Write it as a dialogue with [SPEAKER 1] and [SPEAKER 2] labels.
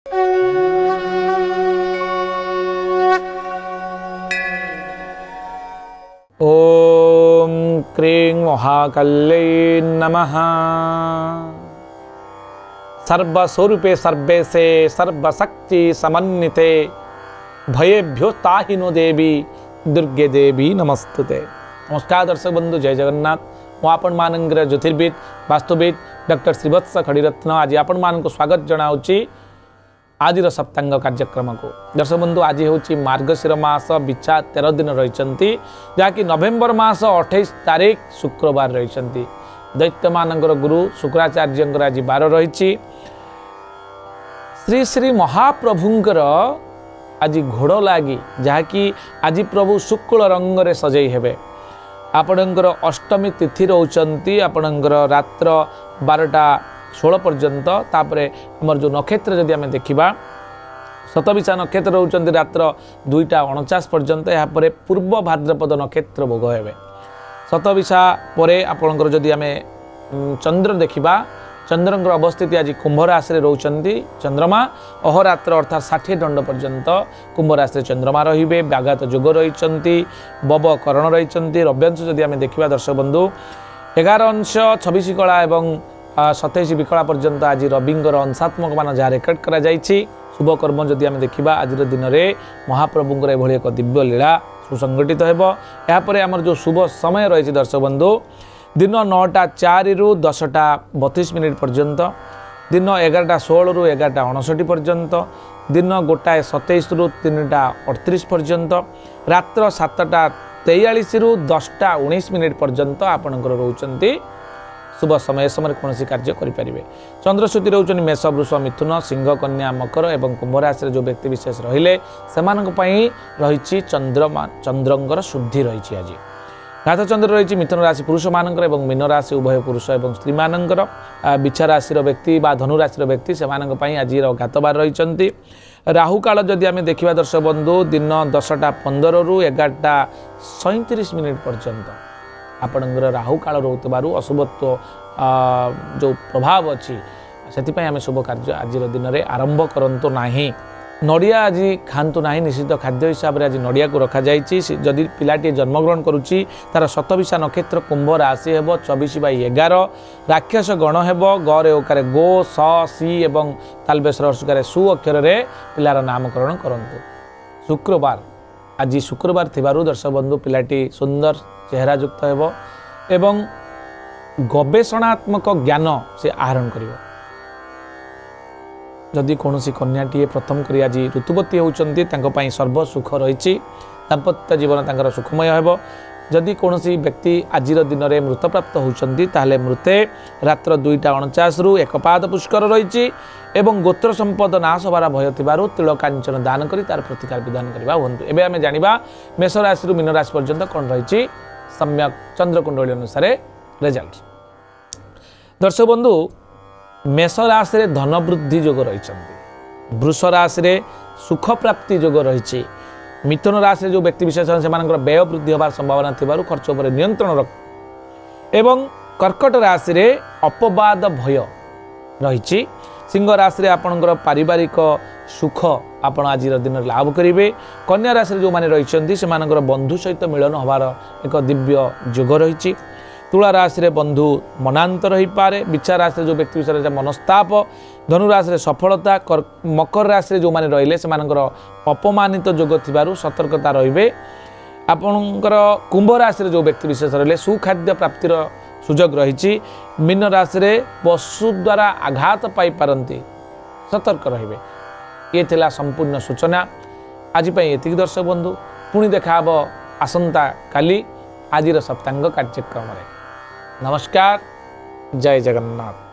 [SPEAKER 1] ओम क्रीं महाकाल्यै नमः। सर्वस्वरूपे सर्वेशे सर्वशक्ति समन्विते भयेभ्यो ताहिनो देवी दुर्गे देवी नमस्तुते। नमस्कार दर्शक बंधु, जय जगन्नाथ। आपण मानंगर ज्योतिर्विद वास्तुविद डॉक्टर श्रीवत्स खड़ीरत्न आज आपण मान को स्वागत जनाऊँगी आज सप्तांग कार्यक्रम को। दर्शक बंधु, आज हूँ मार्गशीर मास बिछा 13 दिन रही, जहाँकि नवेम्बर मास 28 तारीख शुक्रवार रही। दैत्य मानकर गुरु शुक्राचार्य आज बार रही। श्री श्री महाप्रभुंकर आज घोड़ लगी, जहाँकि आज प्रभु शुक्ल रंग रे सजई हेबे। आपणकर अष्टमी तिथि रोचंती आपणकर रात्र 12:16 पर्यंत। तापरे हमर जो नक्षत्र जदि आमे देखिबा शतविशा नक्षत्र रोचंती रात्र 2:49 पर्यंत। या परे पूर्व भाद्रपद नक्षत्र भोग हेबे। शतविशा परे आपणकर जदि आमे चंद्र देखिबा, चंद्रंकर अवस्थिति आज कुंभ राशि रे रोचंती। चंद्रमा अहोरात्र अर्थात 60 दंड पर्यंत कुंभ राशि रे चंद्रमा रहिबे। व्याघात जोग रहिचंती, बब करण रहिचंती। रव्यांश जदि आमे देखिबा दर्शक बंधु 11 अंश 26 कला एवं 27 विकला पर्यंत आज रविंगर अंशात्मक मान जहाँ रेकर्ड करा जाइछि। शुभ कर्म जदि आमे देखिबा आज दिन में महाप्रभुंकर एभली एक दिव्य लीला सुसंगठित हेबो। या परे हमर जो शुभ समय रही दर्शक बंधु दिन 9:04 रु 10:32 पर्यंत, दिन 11:16 रु 11:59 पर्यंत, दिन 1:27 रु 3:38 पर्यंत, रात्र 7:43 रु 10:19 पर्यंत आपणकर रोचंती शुभ समय कौन कार्य करें। चंद्रश्रुति रोचन मेष वृष मिथुन सिंह कन्या मकर एवं कुंभ राशि जो व्यक्ति विशेष रहिले रही चंद्रंगर शुद्धि रही। आज घात चंद्र रही मिथुन राशि पुरुष मानकर एवं मीन राशि उभय पुरुष एवं स्त्री मानकर। बिछा राशि व्यक्ति बा धनु राशि व्यक्ति से आज घातबार रही। राहु काल जदि आमे देखिबा दर्शक बंधु दिन 10:15 रु 11:37 पर्यंत आपणकर राहु काल रोकबारु अशुभत्व जो प्रभाव अच्छी से आम शुभ कार्य आज दिन में आरंभ करंतु नाही। नड़िया आज खातु ना, निश्चित खाद्य हिसाब से आज नड़िया को रखा जाइए। जदि पिलाटी जन्मग्रहण करुच्ची तार शतविशा नक्षत्र कुंभ राशि हेब 24/11 राक्षस गण हेब। गरे ओकारे गो स सी एवं तालबेसर हर्षकारे सु अक्षर में पिलार नामकरण करंतु। शुक्रवार आज शुक्रवार थिबारु दर्शक बंधु पिलाटी सुंदर चेहरा युक्त हेब एवं गवेषणात्मक ज्ञान से आहरण करिवो। जदि कौन कन्याटी प्रथम करी आज ऋतुवती होउचंती तांको पई सर्व सुख रही। दाम्पत्य जीवन तांकर सुखमय हेब। जदि कौन व्यक्ति आज दिन में मृत प्राप्त होउचंती ताहले मृते रात्र 2:49 रु 1 पाद पुष्कर रही। एवं गोत्र संपद नाश होबार भय थिबारु तिल कांचन दान करी तार प्रतिकार विधान करबा हुंतु। एबे आमे जानिबा मेष राशि रु मीन राशि पर्यंत कोन रही सम्यक चंद्रकुंडली अनुसार रिजल्ट। दर्शक बंधु, मेष राशि रे धन वृद्धि योग रही। वृष राशि रे सुख प्राप्ति योग रही। मिथुन राशि जो व्यक्ति विशेष से व्यय वृद्धि होबार संभावना थिबारु खर्च उपर नियंत्रण रख। एवं कर्कट राशि रे अपवाद भय रही। सिंह राशि रे आपणकर पारिवारिक सुख आपण आज दिन लाभ करेंगे। कन्या राशि जो मैंने रही से बंधु सहित मिलन होबार एक दिव्य योग रही। तुला राशि रे बंधु मनांतर हो पारे। बिछा राशि जो व्यक्ति विषय मनस्ताप। धनु राशि सफलता। मकर राशि जो मैंने रहिले से अपमानित योग थिबारु सतर्कता रहिबे। आपणकर कुंभ राशि जो व्यक्ति विशेष रहिले सुखाद्य प्राप्तिर सुजोग रही। मीन राशि रे पशु द्वारा आघात पाई पारंती, सतर्क रहिबे। ये थिला संपूर्ण सूचना आज एतिक दर्शक बंधु। पुणी देखा आसंता काली आज सप्तांग कार्यक्रम। नमस्कार, जय जगन्नाथ।